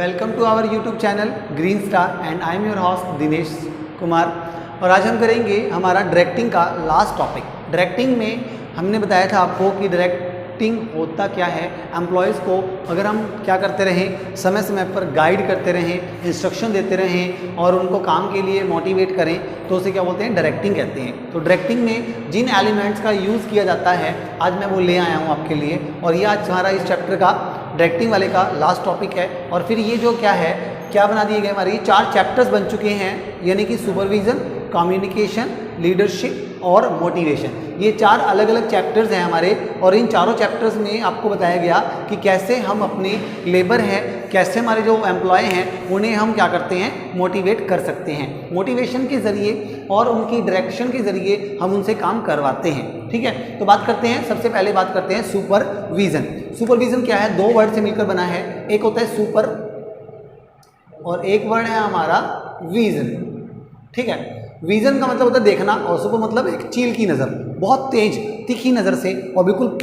Welcome to our YouTube channel green star and I am your host Dinesh Kumar. और आज हम करेंगे हमारा डायरेक्टिंग का लास्ट टॉपिक। डायरेक्टिंग में हमने बताया था आपको कि डायरेक्टिंग होता क्या है। एम्प्लॉयज़ को अगर हम क्या करते रहें, समय समय पर गाइड करते रहें, इंस्ट्रक्शन देते रहें और उनको काम के लिए मोटिवेट करें तो उसे क्या बोलते हैं, डायरेक्टिंग कहते हैं। तो डायरेक्टिंग में जिन एलिमेंट्स का यूज़ किया जाता है आज मैं वो ले आया हूँ आपके लिए। और ये आज हमारा इस चैप्टर का डायरेक्टिंग वाले का लास्ट टॉपिक है। और फिर ये जो क्या है, क्या बना दिए गए हमारे 4 चैप्टर्स बन चुके हैं, यानी कि सुपरविज़न, कम्युनिकेशन, लीडरशिप और मोटिवेशन। ये 4 अलग अलग चैप्टर्स हैं हमारे। और इन चारों चैप्टर्स में आपको बताया गया कि कैसे हम अपने लेबर हैं, कैसे हमारे जो एम्प्लॉय हैं उन्हें हम क्या करते हैं, मोटिवेट कर सकते हैं। मोटिवेशन के ज़रिए और उनकी डायरेक्शन के ज़रिए हम उनसे काम करवाते हैं। ठीक है, तो बात करते हैं, सबसे पहले बात करते हैं सुपरविज़न। सुपरविज़न क्या है, 2 वर्ड से मिलकर बना है। एक होता है सुपर और एक वर्ड है हमारा विज़न। ठीक है, विज़न का मतलब होता है देखना और सुपर मतलब एक चील की नज़र, बहुत तेज तीखी नज़र से और बिल्कुल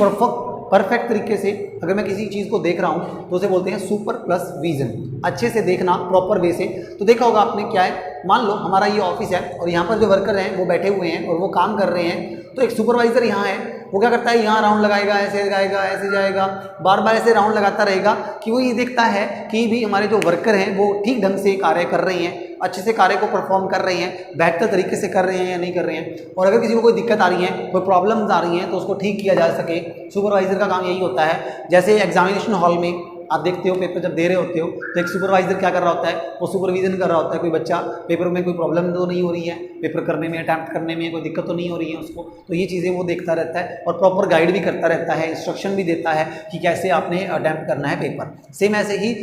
परफेक्ट तरीके से अगर मैं किसी चीज़ को देख रहा हूँ तो उसे बोलते हैं सुपर प्लस विज़न। अच्छे से देखना, प्रॉपर वे से। तो देखा होगा आपने, क्या है, मान लो हमारा ये ऑफिस है और यहाँ पर जो वर्कर हैं वो बैठे हुए हैं और वो काम कर रहे हैं। तो एक सुपरवाइज़र यहाँ है, वो क्या करता है, यहाँ राउंड लगाएगा, ऐसे लगाएगा, ऐसे जाएगा, बार बार ऐसे राउंड लगाता रहेगा कि वो ये देखता है कि भी हमारे जो वर्कर हैं वो ठीक ढंग से कार्य कर रहे हैं, अच्छे से कार्य को परफॉर्म कर रहे हैं, बेहतर तरीके से कर रहे हैं या नहीं कर रहे हैं। और अगर किसी को कोई दिक्कत आ रही है, कोई प्रॉब्लम्स आ रही हैं तो उसको ठीक किया जा सके। सुपरवाइज़र का काम यही होता है। जैसे एग्जामिनेशन हॉल में आप देखते हो, पेपर जब दे रहे होते हो तो एक सुपरवाइज़र क्या कर रहा होता है, वो सुपरविज़न कर रहा होता है। कोई बच्चा पेपर में कोई प्रॉब्लम तो नहीं हो रही है, पेपर करने में, अटैम्प्ट करने में कोई दिक्कत तो नहीं हो रही है उसको, तो ये चीज़ें वो देखता रहता है और प्रॉपर गाइड भी करता रहता है, इंस्ट्रक्शन भी देता है कि कैसे आपने अटैम्प्ट करना है पेपर। सेम ऐसे ही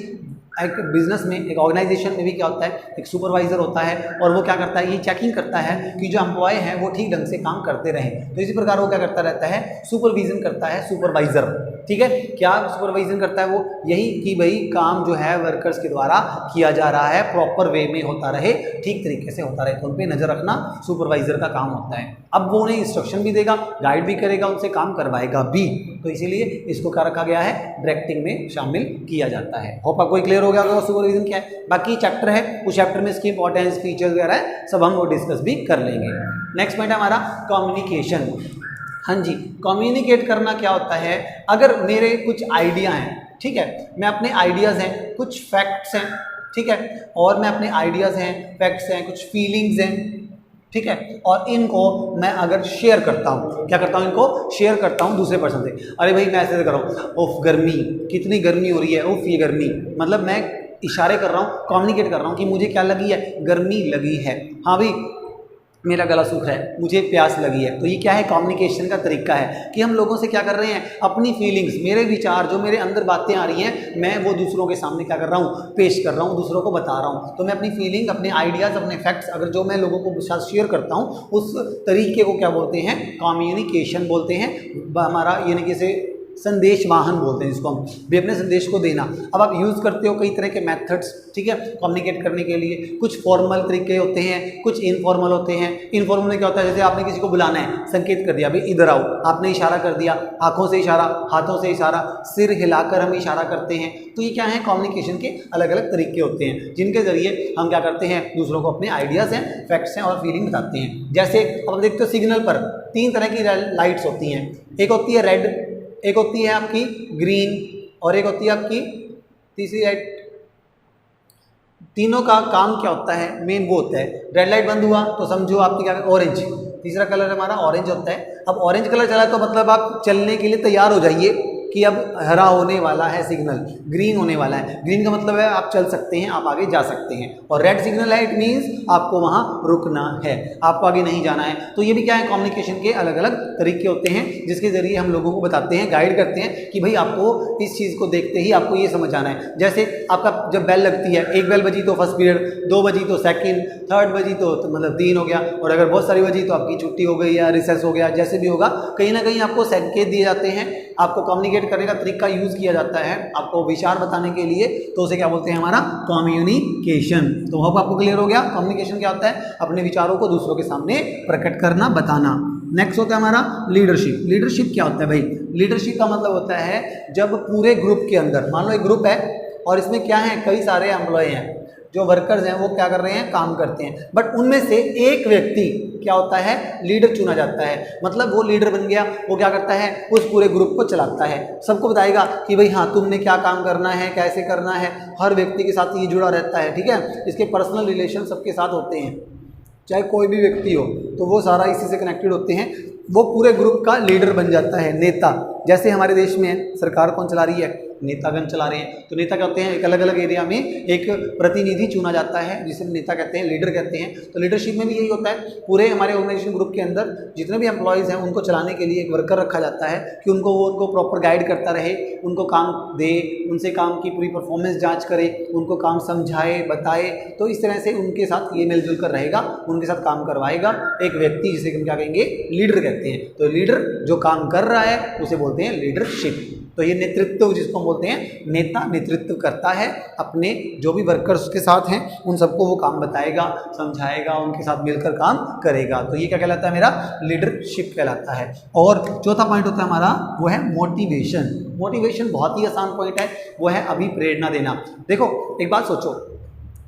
एक बिजनेस में, एक ऑर्गेनाइजेशन में भी क्या होता है, एक सुपरवाइज़र होता है और वो क्या करता है, ये चेकिंग करता है कि जो एम्प्लॉय हैं वो ठीक ढंग से काम करते रहें। तो इसी प्रकार वो क्या करता रहता है, सुपरविज़न करता है सुपरवाइज़र। ठीक है, क्या सुपरविज़न करता है वो, यही कि भाई काम जो है वर्कर्स के द्वारा किया जा रहा है, प्रॉपर वे में होता रहे, ठीक तरीके से होता रहे, तो उन पर नज़र रखना सुपरवाइज़र का काम होता है। अब वो उन्हें इंस्ट्रक्शन भी देगा, गाइड भी करेगा, उनसे काम करवाएगा भी। तो इसीलिए इसको क्या रखा गया है, डायरेक्टिंग में शामिल किया जाता है। होप आपको क्लियर हो गया होगा सुपरविज़न क्या है। बाकी चैप्टर है, उस चैप्टर में इसकी इंपॉर्टेंस, फीचर्स वगैरह सब हम वो डिस्कस भी कर लेंगे। नेक्स्ट पॉइंट है हमारा कम्युनिकेशन। हाँ जी, कम्युनिकेट करना क्या होता है, अगर मेरे कुछ आइडिया हैं, ठीक है, मैं अपने आइडियाज़ हैं, कुछ फैक्ट्स हैं, ठीक है, और मैं अपने आइडियाज़ हैं, फैक्ट्स हैं, कुछ फीलिंग्स हैं, ठीक है, और इनको मैं अगर शेयर करता हूँ, क्या करता हूँ, इनको शेयर करता हूँ दूसरे पर्सन से। अरे भाई मैं ऐसे कर रहा हूँ, उफ गर्मी, कितनी गर्मी हो रही है, उफ ये गर्मी, मतलब मैं इशारे कर रहा हूँ, कम्युनिकेट कर रहा हूँ कि मुझे क्या लगी है, गर्मी लगी है। हाँ भाई मेरा गला सूख रहा है, मुझे प्यास लगी है। तो ये क्या है, कम्युनिकेशन का तरीका है कि हम लोगों से क्या कर रहे हैं, अपनी फीलिंग्स, मेरे विचार, जो मेरे अंदर बातें आ रही हैं, मैं वो दूसरों के सामने क्या कर रहा हूँ, पेश कर रहा हूँ, दूसरों को बता रहा हूँ। तो मैं अपनी फीलिंग, अपने आइडियाज़, अपने फैक्ट्स अगर जो मैं लोगों को साथ शेयर करता हूँ, उस तरीके को क्या बोलते हैं, कम्युनिकेशन बोलते हैं। हमारा यानी कि से संदेश वाहन बोलते हैं इसको हम, भी अपने संदेश को देना। अब आप यूज़ करते हो कई तरह के मेथड्स, ठीक है, कम्युनिकेट करने के लिए। कुछ फॉर्मल तरीके होते हैं, कुछ इनफॉर्मल होते हैं। इनफॉर्मल में क्या होता है, जैसे आपने किसी को बुलाना है, संकेत कर दिया, भाई इधर आओ, आपने इशारा कर दिया, आंखों से इशारा, हाथों से इशारा, सिर हिलाकर हम इशारा करते हैं। तो ये क्या है, कम्युनिकेशन के अलग अलग तरीके होते हैं जिनके ज़रिए हम क्या करते हैं, दूसरों को अपने आइडियाज़ हैं, फैक्ट्स हैं और फीलिंग बताते हैं। जैसे अब देखते हो सिग्नल पर 3 तरह की लाइट्स होती हैं। एक होती है रेड, एक होती है आपकी ग्रीन और एक होती है आपकी तीसरी लाइट। तीनों का काम क्या होता है, मेन वो होता है, रेड लाइट बंद हुआ तो समझो आपकी क्या, ऑरेंज, तीसरा कलर हमारा ऑरेंज होता है। अब ऑरेंज कलर चला तो मतलब आप चलने के लिए तैयार हो जाइए कि अब हरा होने वाला है सिग्नल, ग्रीन होने वाला है। ग्रीन का मतलब है आप चल सकते हैं, आप आगे जा सकते हैं। और रेड सिग्नल है, इट मीन्स आपको वहाँ रुकना है, आपको आगे नहीं जाना है। तो ये भी क्या है, कम्युनिकेशन के अलग अलग तरीके होते हैं जिसके ज़रिए हम लोगों को बताते हैं, गाइड करते हैं कि भाई आपको इस चीज़ को देखते ही आपको ये समझ आना है। जैसे आपका जब बेल लगती है, 1 बेल बजी तो फर्स्ट पीरियड, 2 बजी तो सेकेंड, 3rd बजी तो मतलब 3 हो गया, और अगर बहुत सारी बजी तो आपकी छुट्टी हो गई या रिसेस हो गया, जैसे भी होगा, कहीं ना कहीं आपको संकेत दिए जाते हैं, आपको कम्युनिकेट करने का तरीका यूज़ किया जाता है, आपको विचार बताने के लिए। तो उसे क्या बोलते हैं, हमारा कम्युनिकेशन। तो होप आपको क्लियर हो गया, कम्युनिकेशन क्या होता है, अपने विचारों को दूसरों के सामने प्रकट करना, बताना। नेक्स्ट होता है हमारा लीडरशिप। लीडरशिप क्या होता है भाई, लीडरशिप का मतलब होता है जब पूरे ग्रुप के अंदर, मान लो एक ग्रुप है और इसमें क्या है, कई सारे एम्प्लॉय हैं, जो वर्कर्स हैं वो क्या कर रहे हैं, काम करते हैं, बट उनमें से एक व्यक्ति क्या होता है, लीडर चुना जाता है। मतलब वो लीडर बन गया, वो क्या करता है, उस पूरे ग्रुप को चलाता है, सबको बताएगा कि भाई हाँ तुमने क्या काम करना है, कैसे करना है, हर व्यक्ति के साथ ये जुड़ा रहता है, ठीक है। इसके पर्सनल रिलेशन सबके साथ होते हैं, चाहे कोई भी व्यक्ति हो तो वो सारा इसी से कनेक्टेड होते हैं। वो पूरे ग्रुप का लीडर बन जाता है, नेता। जैसे हमारे देश में सरकार कौन चला रही है, नेतागण चला रहे हैं। तो नेता कहते हैं, एक अलग अलग एरिया में एक प्रतिनिधि चुना जाता है जिसे नेता कहते हैं, लीडर कहते हैं। तो लीडरशिप में भी यही होता है, पूरे हमारे ऑर्गेनाइजेशन ग्रुप के अंदर जितने भी एम्प्लॉयज़ हैं उनको चलाने के लिए एक वर्कर रखा जाता है कि उनको प्रॉपर गाइड करता रहे, उनको काम दे, उनसे काम की पूरी परफॉर्मेंस जाँच करे, उनको काम समझाए बताए। तो इस तरह से उनके साथ ये मिलजुल कर रहेगा, उनके साथ काम करवाएगा एक व्यक्ति, जिसे हम क्या कहेंगे, लीडर कहते हैं। तो लीडर जो काम कर रहा है उसे बोलते हैं लीडरशिप। तो ये नेतृत्व जिसको हम बोलते हैं, नेता नेतृत्व करता है, अपने जो भी वर्कर्स के साथ हैं उन सबको वो काम बताएगा, समझाएगा, उनके साथ मिलकर काम करेगा। तो ये क्या कहलाता है, मेरा लीडरशिप कहलाता है। और चौथा पॉइंट होता है हमारा, वो है मोटिवेशन। मोटिवेशन बहुत ही आसान पॉइंट है, वो है अभिप्रेरणा देना। देखो एक बात सोचो,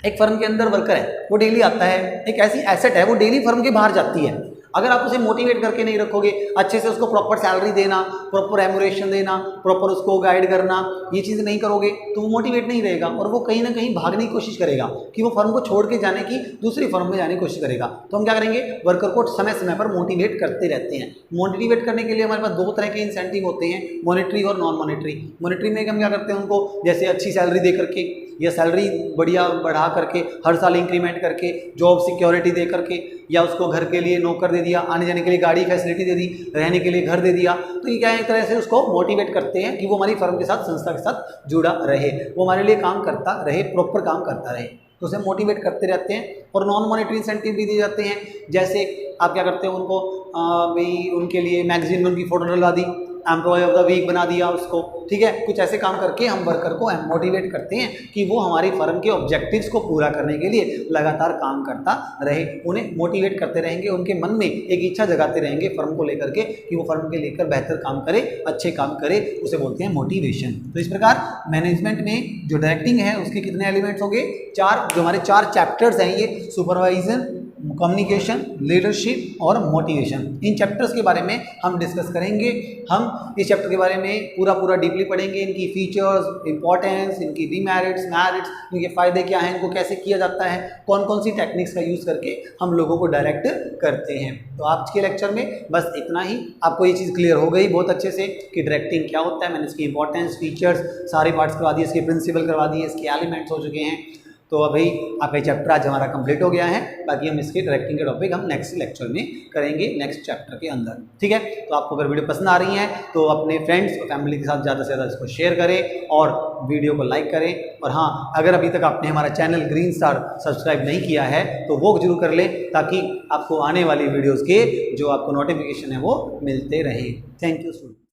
एक फर्म के अंदर वर्कर है, वो डेली आता है, एक ऐसी एसेट है वो डेली फर्म के बाहर जाती है। अगर आप उसे मोटिवेट करके नहीं रखोगे, अच्छे से उसको प्रॉपर सैलरी देना, प्रॉपर रेम्यूनरेशन देना, प्रॉपर उसको गाइड करना, ये चीज़ें नहीं करोगे तो वो मोटिवेट नहीं रहेगा और वो कहीं ना कहीं भागने की कोशिश करेगा कि वो फर्म को छोड़ के जाने की, दूसरी फर्म में जाने की कोशिश करेगा। तो हम क्या करेंगे, वर्कर को समय समय पर मोटिवेट करते रहते हैं। मोटिवेट करने के लिए हमारे पास दो तरह के इंसेंटिव होते हैं, मॉनेटरी और नॉन मॉनेटरी। मॉनेटरी में हम क्या करते हैं, उनको जैसे अच्छी सैलरी दे करके या सैलरी बढ़िया बढ़ा करके, हर साल इंक्रीमेंट करके, जॉब सिक्योरिटी दे करके, या उसको घर के लिए नौकर दे दिया, आने जाने के लिए गाड़ी फैसिलिटी दे दी, रहने के लिए घर दे दिया। तो ये क्या है, एक तरह से उसको मोटिवेट करते हैं कि वो हमारी फर्म के साथ, संस्था के साथ जुड़ा रहे, वो हमारे लिए काम करता रहे, प्रॉपर काम करता रहे। तो उसे मोटिवेट करते रहते हैं। और नॉन मॉनेटरी इंसेंटिव भी दिए जाते हैं, जैसे आप क्या करते हैं, उनको भाई उनके लिए मैगजीन में उनकी फोटो डलवा दी, एम्प्लॉय ऑफ द वीक बना दिया उसको, ठीक है। कुछ ऐसे काम करके हम वर्कर को मोटिवेट करते हैं कि वो हमारी फर्म के ऑब्जेक्टिव्स को पूरा करने के लिए लगातार काम करता रहे। उन्हें मोटिवेट करते रहेंगे, उनके मन में एक इच्छा जगाते रहेंगे फर्म को लेकर के कि वो फर्म के लेकर बेहतर काम करे, अच्छे काम करे, उसे बोलते हैं मोटिवेशन। तो इस प्रकार मैनेजमेंट में जो डायरेक्टिंग है उसके कितने एलिमेंट्स होंगे, चार, जो हमारे चार चैप्टर्स हैं, ये सुपरवाइजन, कम्युनिकेशन, लीडरशिप और मोटिवेशन। इन चैप्टर्स के बारे में हम डिस्कस करेंगे। हम इस चैप्टर के बारे में पूरा डीपली पढ़ेंगे, इनकी फीचर्स, इंपॉर्टेंस, इनकी डिमेरिट्स, मेरिट्स, इनके फ़ायदे क्या हैं, इनको कैसे किया जाता है, कौन कौन सी टेक्निक्स का यूज़ करके हम लोगों को डायरेक्ट करते हैं। तो आज के लेक्चर में बस इतना ही। आपको ये चीज़ क्लियर हो गई बहुत अच्छे से कि डायरेक्टिंग क्या होता है। मैंने इसकी इंपॉर्टेंस, फीचर्स सारे पार्ट्स करवा दिए, इसके प्रिंसिपल करवा दिए, इसके एलिमेंट्स हो चुके हैं। तो अभी आपका चैप्टर आज हमारा कंप्लीट हो गया है। बाकी हम इसके डायरेक्टिंग के टॉपिक हम नेक्स्ट लेक्चर में करेंगे, नेक्स्ट चैप्टर के अंदर, ठीक है। तो आपको अगर वीडियो पसंद आ रही है तो अपने फ्रेंड्स और फैमिली के साथ ज़्यादा से ज़्यादा इसको शेयर करें और वीडियो को लाइक करें। और हाँ, अगर अभी तक आपने हमारा चैनल ग्रीन स्टार सब्सक्राइब नहीं किया है तो वो जरूर कर लें, ताकि आपको आने वाली वीडियोज़ के जो आपको नोटिफिकेशन है वो मिलते रहे। Thank you student.